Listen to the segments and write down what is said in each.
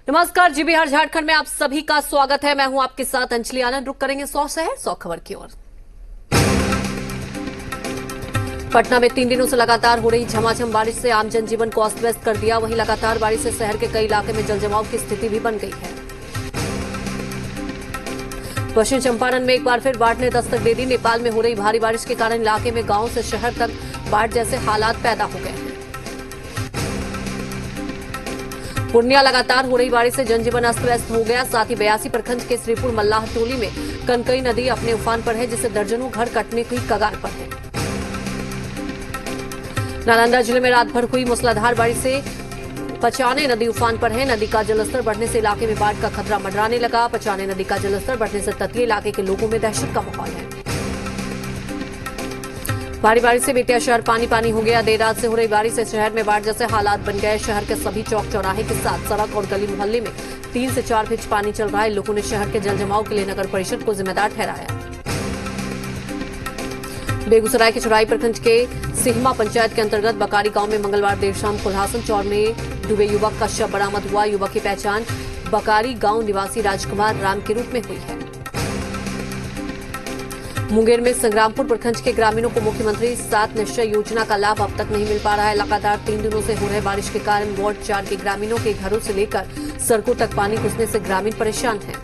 नमस्कार, जी बिहार झारखंड में आप सभी का स्वागत है। मैं हूं आपके साथ अंजलि आनंद। रुक करेंगे 100 शहर 100 खबर की ओर। पटना में 3 दिनों से लगातार हो रही झमाझम बारिश से आम जनजीवन को अस्त व्यस्त कर दिया। वहीं लगातार बारिश से शहर के कई इलाके में जलजमाव की स्थिति भी बन गई है। पश्चिम चंपारण में एक बार फिर बाढ़ ने दस्तक दे दी। नेपाल में हो रही भारी बारिश के कारण इलाके में गांव से शहर तक बाढ़ जैसे हालात पैदा हो गए हैं। पूर्णिया लगातार हो रही बारिश से जनजीवन अस्त व्यस्त हो गया। साथ ही 82 प्रखंड के श्रीपुर मल्लाह टोली में कनकई नदी अपने उफान पर है, जिससे दर्जनों घर कटने की कगार पर है। नालंदा जिले में रात भर हुई मूसलाधार बारिश से पचाने नदी उफान पर है। नदी का जलस्तर बढ़ने से इलाके में बाढ़ का खतरा मंडराने लगा। पचाने नदी का जलस्तर बढ़ने से तटीय इलाके के लोगों में दहशत का माहौल है। भारी बारिश से बेतिया शहर पानी पानी हो गया। देर रात से हो रही बारिश से शहर में बाढ़ जैसे हालात बन गए। शहर के सभी चौक चौराहे के साथ सड़क और गली मोहल्ले में 3 से 4 फीट पानी चल रहा है। लोगों ने शहर के जलजमाव के लिए नगर परिषद को जिम्मेदार ठहराया। बेगूसराय के चौराही प्रखंड के सिहमा पंचायत के अंतर्गत बकारी गांव में मंगलवार देर शाम कुल्हासन चौर में डूबे युवक का शव बरामद हुआ। युवक की पहचान बकारी गांव निवासी राजकुमार राम के रूप में हुई है। मुंगेर में संग्रामपुर प्रखंड के ग्रामीणों को मुख्यमंत्री 7 निश्चय योजना का लाभ अब तक नहीं मिल पा रहा है। लगातार 3 दिनों से हो रहे बारिश के कारण वार्ड 4 के ग्रामीणों के घरों से लेकर सड़कों तक पानी घुसने से ग्रामीण परेशान हैं।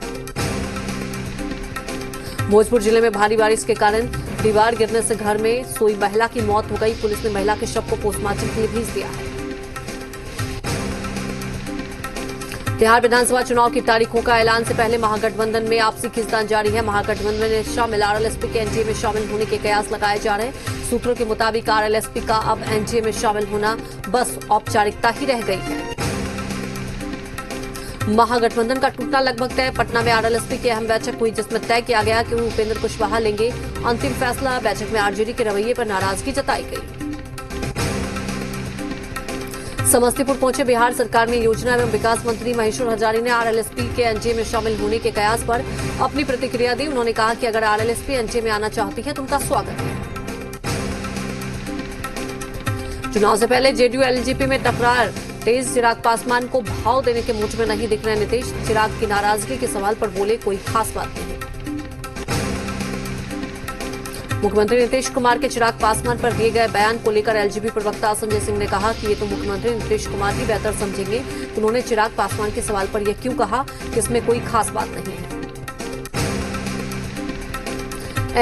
भोजपुर जिले में भारी बारिश के कारण दीवार गिरने से घर में सोई महिला की मौत हो गई। पुलिस ने महिला के शव को पोस्टमार्टम के लिए भेज दिया है। बिहार विधानसभा चुनाव की तारीखों का ऐलान से पहले महागठबंधन में आपसी खींचतान जारी है। महागठबंधन में शामिल आरएलएसपी के एनडीए में शामिल होने के कयास लगाए जा रहे हैं। सूत्रों के मुताबिक आरएलएसपी का अब एनडीए में शामिल होना बस औपचारिकता ही रह गई है। महागठबंधन का टूटना लगभग तय। पटना में आरएलएसपी की अहम बैठक हुई, जिसमें तय किया गया कि उपेंद्र कुशवाहा लेंगे अंतिम फैसला। बैठक में आरजेडी के रवैये पर नाराजगी जताई गई। समस्तीपुर पहुंचे बिहार सरकार में योजना एवं विकास मंत्री महेश्वर हजारी ने आरएलएसपी के एनडीए में शामिल होने के कयास पर अपनी प्रतिक्रिया दी। उन्होंने कहा कि अगर आरएलएसपी एनडीए में आना चाहती है तो उनका स्वागत है। चुनाव से पहले जेडीयू एलजेपी में टकरार तेज। चिराग पासवान को भाव देने के मूड में नहीं दिख रहे नीतीश। चिराग की नाराजगी के सवाल पर बोले कोई खास बात नहीं। मुख्यमंत्री नीतीश कुमार के चिराग पासवान पर दिए गए बयान को लेकर एलजेपी प्रवक्ता संजय सिंह ने कहा कि ये तो मुख्यमंत्री नीतीश कुमार ही बेहतर समझेंगे। उन्होंने चिराग पासवान के सवाल पर यह क्यों कहा कि इसमें कोई खास बात नहीं है।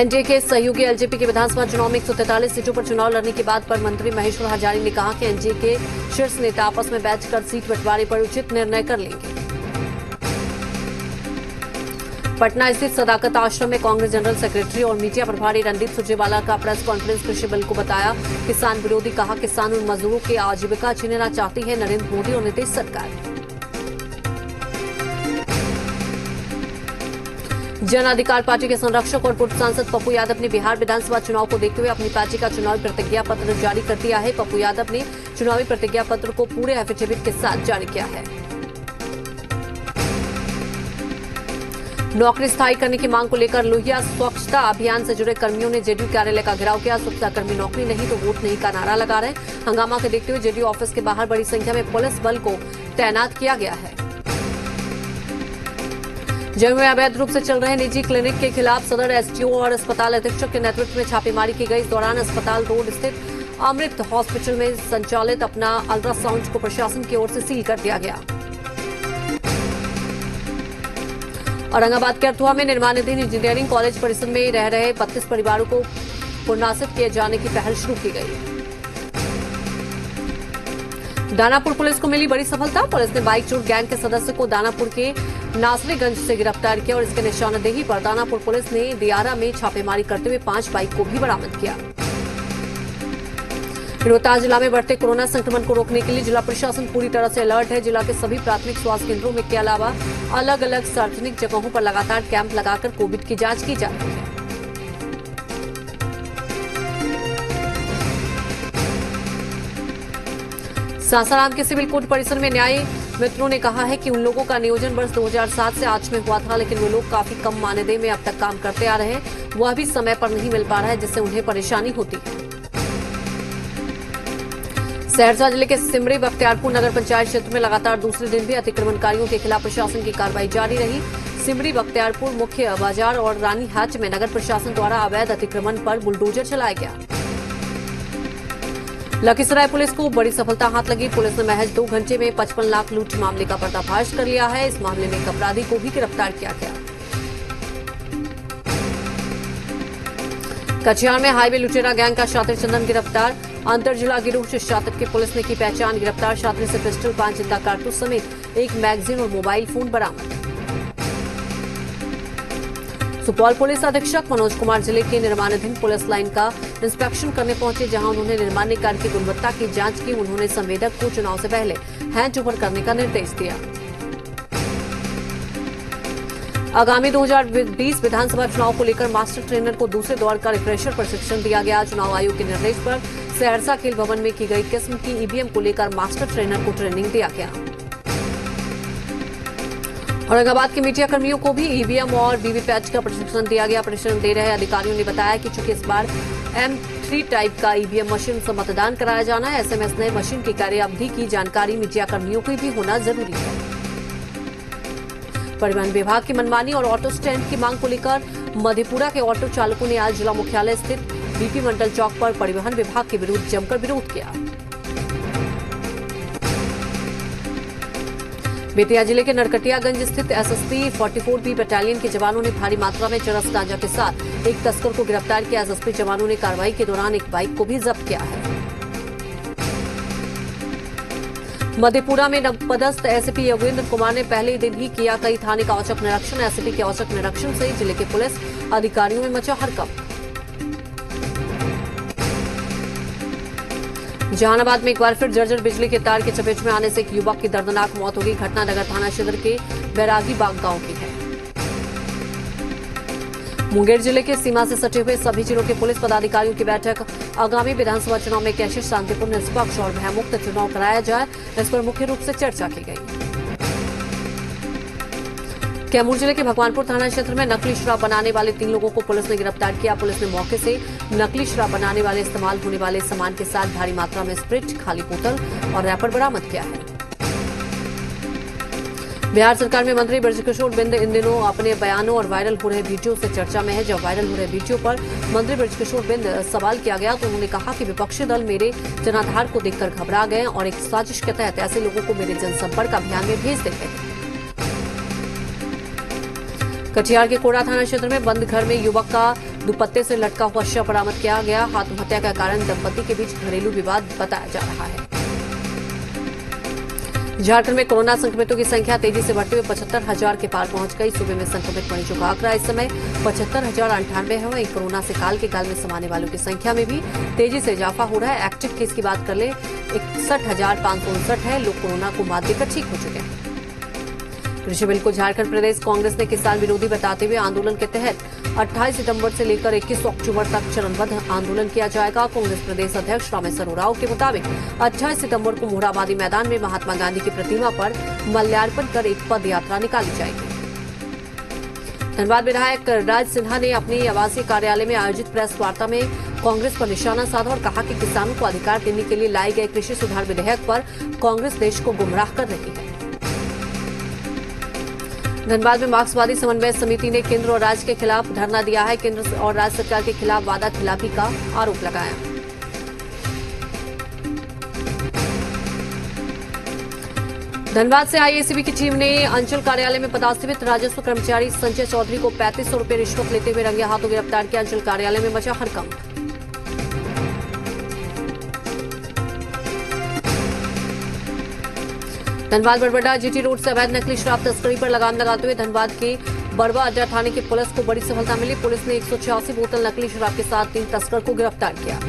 एनडीए के सहयोगी एलजेपी के विधानसभा चुनाव में 143 सीटों पर चुनाव लड़ने की बात पर मंत्री महेश्वर हजारी ने कहा कि एनडीए के शीर्ष नेता आपस में बैठकर सीट बंटवारे पर उचित निर्णय कर लेंगे। पटना स्थित सदाकत आश्रम में कांग्रेस जनरल सेक्रेटरी और मीडिया प्रभारी रणदीप सुरजेवाला का प्रेस कॉन्फ्रेंस कृषि बिल को बताया किसान विरोधी। कहा किसान और मजदूरों की आजीविका छीनना चाहती है नरेंद्र मोदी और नीतीश सरकार। जन अधिकार पार्टी के संरक्षक और पूर्व सांसद पप्पू यादव ने बिहार विधानसभा चुनाव को देखते हुए अपनी पार्टी का चुनावी प्रतिज्ञा पत्र जारी कर दिया है। पप्पू यादव ने चुनावी प्रतिज्ञा पत्र को पूरे एफिडेविट के साथ जारी किया है। नौकरी स्थायी करने की मांग को लेकर लोहिया स्वच्छता अभियान से जुड़े कर्मियों ने जेडीयू कार्यालय का घेराव किया। स्वच्छता कर्मी नौकरी नहीं तो वोट नहीं का नारा लगा रहे। हंगामा के देखते हुए जेडीयू ऑफिस के बाहर बड़ी संख्या में पुलिस बल को तैनात किया गया है। जयपुर में अवैध रूप से चल रहे निजी क्लिनिक के खिलाफ सदर एसडीओ और अस्पताल अधीक्षक के नेतृत्व में छापेमारी की गई। इस दौरान अस्पताल रोड स्थित अमृत हॉस्पिटल में संचालित अपना अल्ट्रासाउंड को प्रशासन की ओर से सील कर दिया गया। औरंगाबाद के अर्थुआ में निर्माणाधीन इंजीनियरिंग कॉलेज परिसर में रह रहे 32 परिवारों को पुनर्वासित किए जाने की पहल शुरू की गई। दानापुर पुलिस को मिली बड़ी सफलता। पुलिस ने बाइक चोर गैंग के सदस्य को दानापुर के नासरीगंज से गिरफ्तार किया और इसके निशानदेही पर दानापुर पुलिस ने दियारा में छापेमारी करते हुए 5 बाइक को भी बरामद किया। रोहतास जिला में बढ़ते कोरोना संक्रमण को रोकने के लिए जिला प्रशासन पूरी तरह से अलर्ट है। जिला के सभी प्राथमिक स्वास्थ्य केंद्रों में के अलावा अलग अलग सार्वजनिक जगहों पर लगातार कैंप लगाकर कोविड की जांच की जा रही है। सासाराम के सिविल कोर्ट परिसर में न्याय मित्रों ने कहा है कि उन लोगों का नियोजन वर्ष 2007 से आज में हुआ था, लेकिन वे लोग काफी कम मानदेय में अब तक काम करते आ रहे हैं। वह भी समय पर नहीं मिल पा रहा है, जिससे उन्हें परेशानी होती है। सहरसा जिले के सिमरी बख्तियारपुर नगर पंचायत क्षेत्र में लगातार दूसरे दिन भी अतिक्रमणकारियों के खिलाफ प्रशासन की कार्रवाई जारी रही। सिमरी बख्तियारपुर मुख्य बाजार और रानी हाट में नगर प्रशासन द्वारा अवैध अतिक्रमण पर बुलडोजर चलाया गया। लखीसराय पुलिस को बड़ी सफलता हाथ लगी। पुलिस ने महज 2 घंटे में 55 लाख लूट मामले का पर्दाफाश कर लिया है। इस मामले में एक अपराधी को भी गिरफ्तार किया गया। कटिहार में हाईवे लुटेरा गैंग का शातिर चंदन गिरफ्तार। अंतर जिला गिरोह से शातिर की पुलिस ने की पहचान। गिरफ्तार शातिर से पिस्टल, 5 जिंदा कारतूस समेत 1 मैगजीन और मोबाइल फोन बरामद। सुपौल पुलिस अधीक्षक मनोज कुमार जिले के निर्माणाधीन पुलिस लाइन का इंस्पेक्शन करने पहुंचे, जहां उन्होंने निर्माण कार्य की गुणवत्ता की जांच की। उन्होंने संवेदक को चुनाव से पहले हैंड ओवर करने का निर्देश दिया। आगामी 2020 विधानसभा चुनाव को लेकर मास्टर ट्रेनर को दूसरे दौर का रिफ्रेशर प्रशिक्षण दिया गया। चुनाव आयोग के निर्देश पर सहरसा खेल भवन में की गई किस्म की ईवीएम को लेकर मास्टर ट्रेनर को ट्रेनिंग दिया गया। औरंगाबाद के मीडिया कर्मियों को भी ईवीएम और वीवीपैट का प्रशिक्षण दिया गया। प्रशिक्षण दे रहे अधिकारियों ने बताया कि चूंकि इस बार M3 टाइप का ईवीएम मशीन से मतदान कराया जाना है, ऐसे में इस नए मशीन की कार्य अवधि की जानकारी मीडिया कर्मियों को भी होना जरूरी है। परिवहन विभाग की मनमानी और ऑटो स्टैंड की मांग को लेकर मधेपुरा के ऑटो चालकों ने आज जिला मुख्यालय स्थित बीपी मंडल चौक पर परिवहन विभाग के विरुद्ध जमकर विरोध किया। बेतिया जिले के नरकटियागंज स्थित एसएसपी 44B बटालियन के जवानों ने भारी मात्रा में चरस गांजा के साथ एक तस्कर को गिरफ्तार किया। एसएसपी जवानों ने कार्रवाई के दौरान एक बाइक को भी जब्त किया है। मधेपुरा में नवपदस्थ एसपी योगेंद्र कुमार ने पहले दिन ही किया कई थाने का औचक निरीक्षण। एसपी के औचक निरीक्षण से जिले के पुलिस अधिकारियों में मचा हड़कंप। जहानाबाद में एक बार फिर जर्जर बिजली के तार के चपेट में आने से एक युवक की दर्दनाक मौत हो गई। घटना नगर थाना क्षेत्र के बैरागी बाग गांव की है। मुंगेर जिले के सीमा से सटे हुए सभी जिलों के पुलिस पदाधिकारियों की बैठक। आगामी विधानसभा चुनाव में कैसे शांतिपूर्ण, निष्पक्ष और भयमुक्त चुनाव कराया जाए, इस पर मुख्य रूप से चर्चा की गई। कैमूर जिले के भगवानपुर थाना क्षेत्र में नकली शराब बनाने वाले 3 लोगों को पुलिस ने गिरफ्तार किया। पुलिस ने मौके से नकली शराब बनाने वाले इस्तेमाल होने वाले सामान के साथ भारी मात्रा में स्प्रिट, खाली बोतल और रैपर बरामद किया है। बिहार सरकार में मंत्री बृजकिशोर बिंद इन दिनों अपने बयानों और वायरल हो रहे वीडियो से चर्चा में है। जब वायरल हो रहे वीडियो पर मंत्री बृजकिशोर बिंद सवाल किया गया तो उन्होंने कहा कि विपक्षी दल मेरे जनाधार को देखकर घबरा गए और एक साजिश के तहत ऐसे लोगों को मेरे जनसंपर्क अभियान में भेज देते हैं। कटिहार के कोड़ा थाना क्षेत्र में बंद घर में युवक का दुपट्टे से लटका हुआ शव बरामद किया गया। आत्महत्या का कारण दंपति के बीच घरेलू विवाद बताया जा रहा है। झारखंड में कोरोना संक्रमितों की संख्या तेजी से बढ़ते हुए 75,000 के पार पहुंच गई। सूबे में संक्रमित मरीजों का आंकड़ा इस समय 75,098 है। वहीं कोरोना से काल के काल में समाने वालों की संख्या में भी तेजी से इजाफा हो रहा है। एक्टिव केस की बात कर ले 61,559 है। लोग कोरोना को मात देकर ठीक हो चुके हैं। कृषि बिल को झारखंड प्रदेश कांग्रेस ने किसान विरोधी बताते हुए आंदोलन के तहत 28 सितंबर से लेकर 21 अक्टूबर तक चरणबद्ध आंदोलन किया जाएगा। कांग्रेस प्रदेश अध्यक्ष रामेश्वर उरांव के मुताबिक 28 सितंबर को मोरहाबादी मैदान में महात्मा गांधी की प्रतिमा पर माल्यार्पण कर एक पद यात्रा निकाली जाएगी। धनबाद विधायक राज सिन्हा ने अपने आवासीय कार्यालय में आयोजित प्रेस वार्ता में कांग्रेस पर निशाना साधा और कहा कि किसानों को अधिकार देने के लिए लाए गए कृषि सुधार विधेयक पर कांग्रेस देश को गुमराह कर रही है। धनबाद में मार्क्सवादी समन्वय समिति ने केंद्र और राज्य के खिलाफ धरना दिया है। केंद्र और राज्य सरकार के खिलाफ वादा खिलाफी का आरोप लगाया। धनबाद से आई एसीबी की टीम ने अंचल कार्यालय में पदस्थापित राजस्व कर्मचारी संजय चौधरी को 3500 रुपये रिश्वत लेते हुए रंगे हाथों गिरफ्तार किया। अंचल कार्यालय में मचा हड़कंप। धनबाद बरबड्डा जीटी रोड से अवैध नकली शराब तस्करी पर लगाम लगाते हुए धनबाद के बड़वा अड्डा थाने की पुलिस को बड़ी सफलता मिली। पुलिस ने 186 बोतल नकली शराब के साथ 3 तस्कर को गिरफ्तार किया।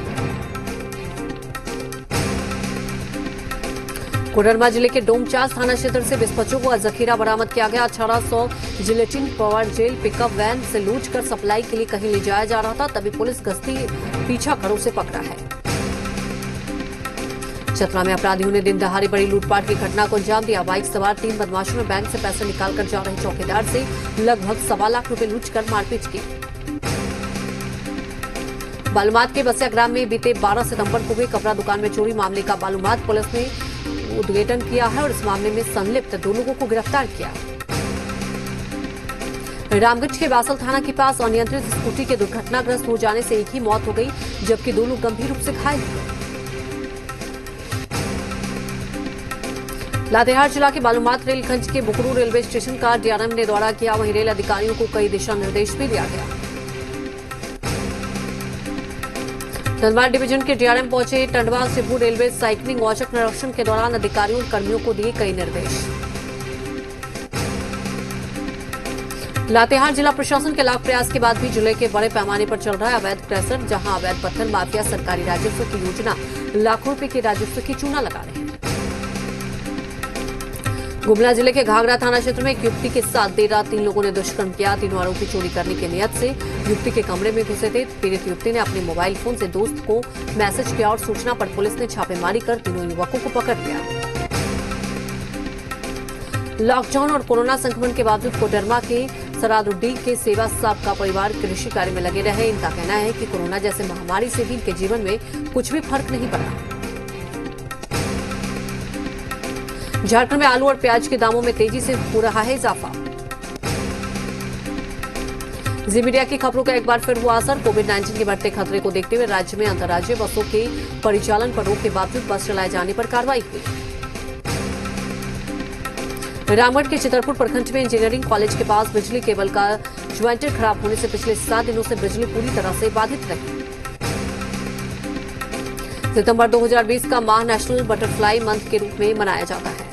कोडरमा जिले के डोमचास थाना क्षेत्र से विस्फोटकों का जखीरा बरामद किया गया। 1800 gelatin power gel pickup van से लूट कर सप्लाई के लिए कहीं ले जाया जा रहा था, तभी पुलिस गश्ती पीछा कर उसे पकड़ा है। चतरा में अपराधियों ने दिन दहाड़े बड़ी लूटपाट की घटना को अंजाम दिया। बाइक सवार 3 बदमाशों ने बैंक से पैसे निकालकर जा रहे चौकीदार से लगभग 1.25 लाख रुपए लूटकर मारपीट की। बालूमाथ के बसिया ग्राम में बीते 12 सितंबर को हुए कपड़ा दुकान में चोरी मामले का बालूमाथ पुलिस ने उद्घाटन किया है और इस मामले में संलिप्त 2 लोगों को गिरफ्तार किया। रामगंज के बासल थाना के पास अनियंत्रित स्कूटी के दुर्घटनाग्रस्त हो जाने से एक ही मौत हो गई, जबकि 2 लोग गंभीर रूप से घायल हुए। लातेहार जिला के बालूमाथ रेलखंड के बुकरू रेलवे स्टेशन का डीआरएम ने दौरा किया, वहीं रेल अधिकारियों को कई दिशा निर्देश भी दिया गया। धनबाद डिवीजन के डीआरएम पहुंचे टंडवा सिब्बू रेलवे साइकिलिंग औचक निरीक्षण के दौरान अधिकारियों और कर्मियों को दिए कई निर्देश। लातेहार जिला प्रशासन के लाख प्रयास के बाद भी जिले के बड़े पैमाने पर चल रहा है अवैध क्रैशर, जहां अवैध पत्थर माफिया सरकारी राजस्व की योजना लाखों रुपए के राजस्व की चूना लगा रहे हैं। गुमला जिले के घाघरा थाना क्षेत्र में एक युवती के साथ देर रात 3 लोगों ने दुष्कर्म किया। तीनों आरोपी चोरी करने की नियत से युवती के कमरे में घुसे थे। पीड़ित युवती ने अपने मोबाइल फोन से दोस्त को मैसेज किया और सूचना पर पुलिस ने छापेमारी कर तीनों युवकों को पकड़ लिया। लॉकडाउन और कोरोना संक्रमण के बावजूद कोडरमा के सरादुद्दीन के सेवा साहब का परिवार कृषि कार्य में लगे रहे। इनका कहना है कि कोरोना जैसे महामारी से भी इनके जीवन में कुछ भी फर्क नहीं पड़ा। झारखंड में आलू और प्याज के दामों में तेजी से हो रहा है इजाफा। जी मीडिया की खबरों का एक बार फिर हुआ असर। कोविड-19 के बढ़ते खतरे को देखते हुए राज्य में अंतर्राज्यीय बसों के परिचालन पर रोक के बावजूद बस चलाए जाने पर कार्रवाई हुई। रामगढ़ के चितरपुर प्रखंड में इंजीनियरिंग कॉलेज के पास बिजली केबल का ज्वाइंटर खराब होने से पिछले 7 दिनों से बिजली पूरी तरह से बाधित रही। सितंबर 2020 का माह नेशनल बटरफ्लाई मंथ के रूप में मनाया जाता है।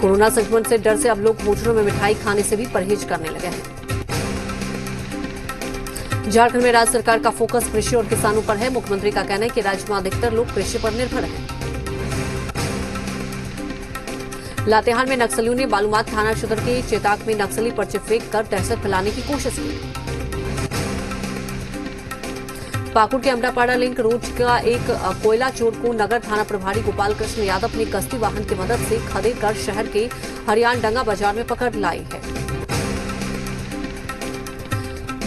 कोरोना संक्रमण से डर से अब लोग भोजनों में मिठाई खाने से भी परहेज करने लगे हैं। झारखंड में राज्य सरकार का फोकस कृषि और किसानों पर है। मुख्यमंत्री का कहना है कि राज्य में अधिकतर लोग कृषि पर निर्भर हैं। लातेहार में नक्सलियों ने बालूमाथ थाना क्षेत्र के चेताक में नक्सली पर्चे फेंक कर दहशत फैलाने की कोशिश की। पाकुड़ के अमरापाड़ा लिंक रोड का एक कोयला चोर को नगर थाना प्रभारी गोपाल कृष्ण यादव ने कश्ती वाहन की मदद से खदेड़ कर शहर के हरियाणडंगा बाजार में पकड़ लाई है।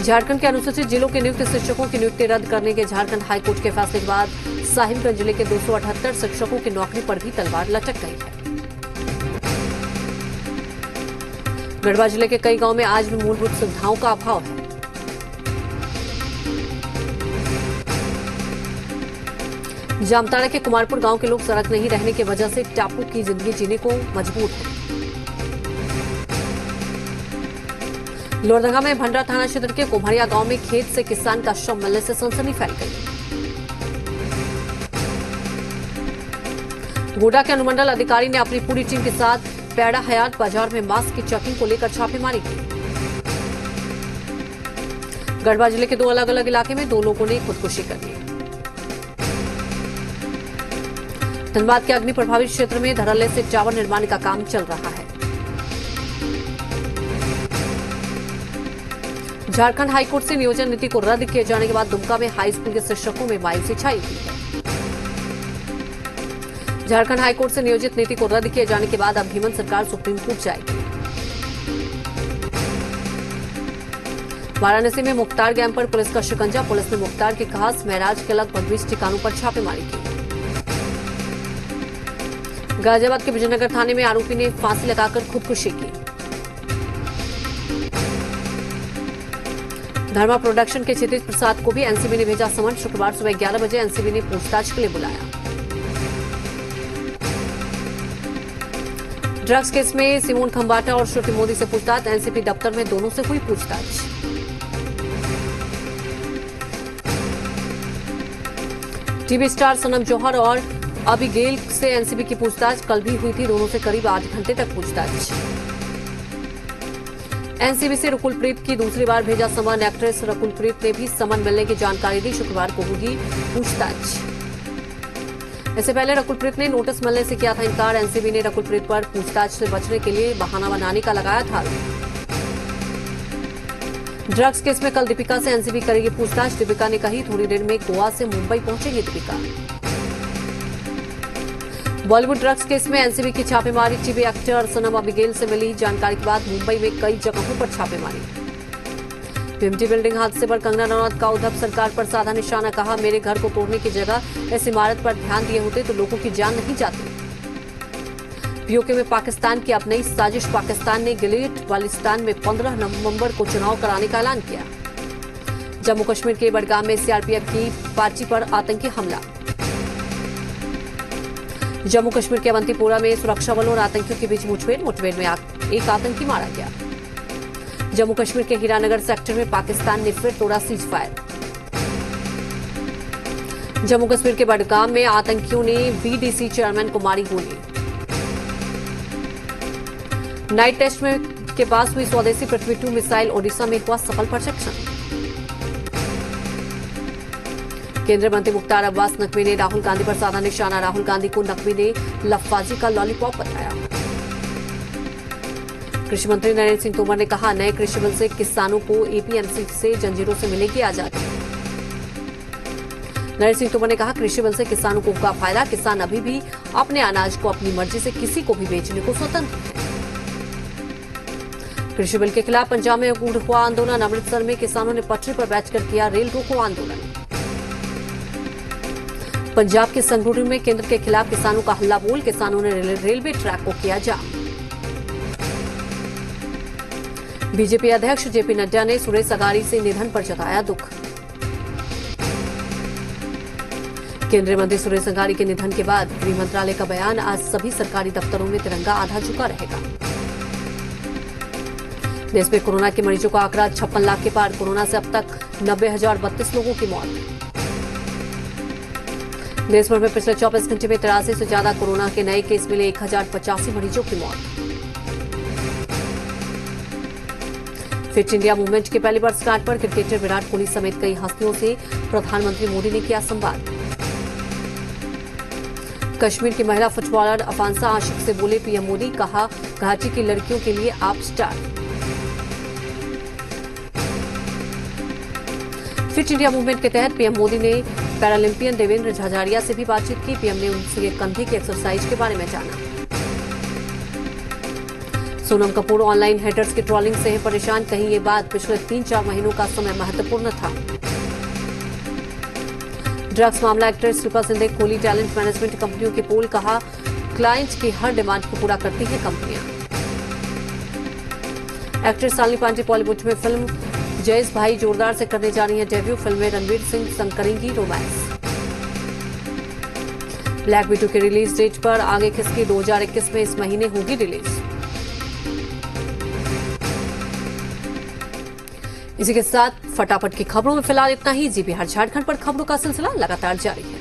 झारखंड के अनुसूचित जिलों के नियुक्त शिक्षकों की नियुक्ति रद्द करने के झारखंड हाईकोर्ट के फैसले के बाद साहिबगंज जिले के 278 शिक्षकों की नौकरी पर भी तलवार लटक गई है। गढ़वा जिले के कई गांव में आज भी मूलभूत सुविधाओं का अभाव है। जामताड़ा के कुमारपुर गांव के लोग सड़क नहीं रहने की वजह से टापू की जिंदगी जीने को मजबूर हैं। लोहरदगा में भंडरा थाना क्षेत्र के कोभरिया गांव में खेत से किसान का शव मिलने से सनसनी फैल गई। गोड्डा के अनुमंडल अधिकारी ने अपनी पूरी टीम के साथ पैड़ा हयात बाजार में मास्क की चेकिंग को लेकर छापेमारी की। गढ़वा जिले के 2 अलग अलग इलाके में 2 लोगों ने खुदकुशी कर ली। धनबाद के अग्नि प्रभावित क्षेत्र में धड़ल्ले से टावर निर्माण का काम चल रहा है। झारखंड हाईकोर्ट से नियोजन नीति को रद्द किए जाने के बाद दुमका में हाई स्कूल के शिक्षकों में मायूसी छाई हुई है। झारखंड हाईकोर्ट से नियोजित नीति को रद्द किए जाने के बाद अब हेमंत सरकार सुप्रीम कोर्ट जाएगी। वाराणसी में मुख्तार गैंग पर पुलिस का शिकंजा। पुलिस ने मुख्तार के खास महराज के लगभग 20 ठिकानों पर छापेमारी की। गाजियाबाद के विजयनगर थाने में आरोपी ने फांसी लगाकर खुदकुशी की। धर्मा प्रोडक्शन के क्षितिज प्रसाद को भी एनसीबी ने भेजा समन। शुक्रवार सुबह 11 बजे एनसीबी ने पूछताछ के लिए बुलाया। ड्रग्स केस में सिमोन खंबाटा और श्रुति मोदी से पूछताछ। एनसीबी दफ्तर में दोनों से हुई पूछताछ। टीवी स्टार सनम जौहर और अबिगेल से एनसीबी की पूछताछ कल भी हुई थी। दोनों से करीब 8 घंटे तक पूछताछ। एनसीबी से रकुलप्रीत की दूसरी बार भेजा समन। एक्ट्रेस रकुलप्रीत ने भी समन मिलने की जानकारी दी। शुक्रवार को होगी पूछताछ। इससे पहले रकुलप्रीत ने नोटिस मिलने से किया था इनकार। एनसीबी ने रकुलप्रीत पर पूछताछ से बचने के लिए बहाना बनाने का लगाया था। ड्रग्स केस में कल दीपिका से एनसीबी करेगी पूछताछ। दीपिका ने कही थोड़ी देर में गोवा से मुंबई पहुंचेगी दीपिका। बॉलीवुड ड्रग्स केस में एनसीबी की छापेमारी। टीवी एक्टर सनम अबिगेल से मिली जानकारी के बाद मुंबई में कई जगहों पर छापेमारी। पीएमटी बिल्डिंग हादसे पर कंगना रनौत का उद्धव सरकार पर साधा निशाना, कहा मेरे घर को तोड़ने की जगह इस इमारत पर ध्यान दिए होते तो लोगों की जान नहीं जाती। पीओके में पाकिस्तान की अपनी साजिश, पाकिस्तान ने गिलगित बाल्टिस्तान में 15 नवंबर को चुनाव कराने का ऐलान किया। जम्मू कश्मीर के बडगाम में सीआरपीएफ की पार्टी पर आतंकी हमला। जम्मू कश्मीर के अवंतीपोरा में सुरक्षा बलों और आतंकियों के बीच मुठभेड़ में एक आतंकी मारा गया। जम्मू कश्मीर के हीरानगर सेक्टर में पाकिस्तान ने फिर तोड़ा सीज फायर। जम्मू कश्मीर के बडगाम में आतंकियों ने बीडीसी चेयरमैन को मारी गोली। नाइट टेस्ट में के पास हुई स्वदेशी पृथ्वी 2 मिसाइल, ओडिशा में हुआ सफल परीक्षण। केंद्रीय मंत्री मुख्तार अब्बास नकवी ने राहुल गांधी पर साधा निशाना, राहुल गांधी को नकवी ने लफाजी का लॉलीपॉप बताया। कृषि मंत्री नरेंद्र सिंह तोमर ने कहा नए कृषि बिल से किसानों को एपीएमसी से जंजीरों से मिलेगी आजादी। नरेंद्र सिंह तोमर ने कहा कृषि बिल से किसानों को होगा फायदा, किसान अभी भी अपने अनाज को अपनी मर्जी से किसी को भी बेचने को स्वतंत्र है। कृषि बिल के खिलाफ पंजाब में हुआ आंदोलन, अमृतसर में किसानों ने पटरी पर बैठकर किया रेल रोको आंदोलन। पंजाब के संगरूर में केंद्र के खिलाफ किसानों का हल्ला बोल, किसानों ने रेलवे ट्रैक को किया जाम। बीजेपी अध्यक्ष जेपी नड्डा ने सुरेश अघारी से निधन पर जताया दुख। केंद्रीय मंत्री सुरेश अघारी के निधन के बाद गृह मंत्रालय का बयान, आज सभी सरकारी दफ्तरों में तिरंगा आधा झुका रहेगा। देश में कोरोना के मरीजों का आंकड़ा 56 लाख के पार, कोरोना से अब तक 90,032 लोगों की मौत। देश भर में पिछले 24 घंटे में 83 से ज्यादा कोरोना के नए केस मिले, 1085 मरीजों की मौत। फिट इंडिया मूवमेंट की पहली वर्षगांठ पर क्रिकेटर विराट कोहली समेत कई हस्तियों से प्रधानमंत्री मोदी ने किया संवाद। कश्मीर की महिला फुटबॉलर अफांसा आशिक से बोले पीएम मोदी, कहा घाटी की लड़कियों के लिए आप स्टार। फिट इंडिया मूवमेंट के तहत पीएम मोदी ने पैरालंपियन देवेंद्र झाझारिया से भी बातचीत की। पीएम ने उनसे कंधे की एक्सरसाइज के बारे में जाना। सोनम कपूर ऑनलाइन हेटर्स की ट्रोलिंग से है परेशान, कहीं ये बात पिछले 3-4 महीनों का समय महत्वपूर्ण था। ड्रग्स मामला, एक्ट्रेस शिल्पा शिंदे खोली टैलेंट मैनेजमेंट कंपनियों की पोल, कहा क्लाइंट की हर डिमांड को पूरा करती है कंपनियां। एक्ट्रेस शालिनी पांडे बॉलीवुड में फिल्म जयेश भाई जोरदार से करने जा रही है डेब्यू, फिल्म में रणवीर सिंह संग करेंगी रोमांस। ब्लैक विडो के रिलीज डेट पर आगे खिसकी, 2021 में इस महीने होगी रिलीज। इसी के साथ फटाफट की खबरों में फिलहाल इतना ही। जी बिहार झारखंड पर खबरों का सिलसिला लगातार जारी है।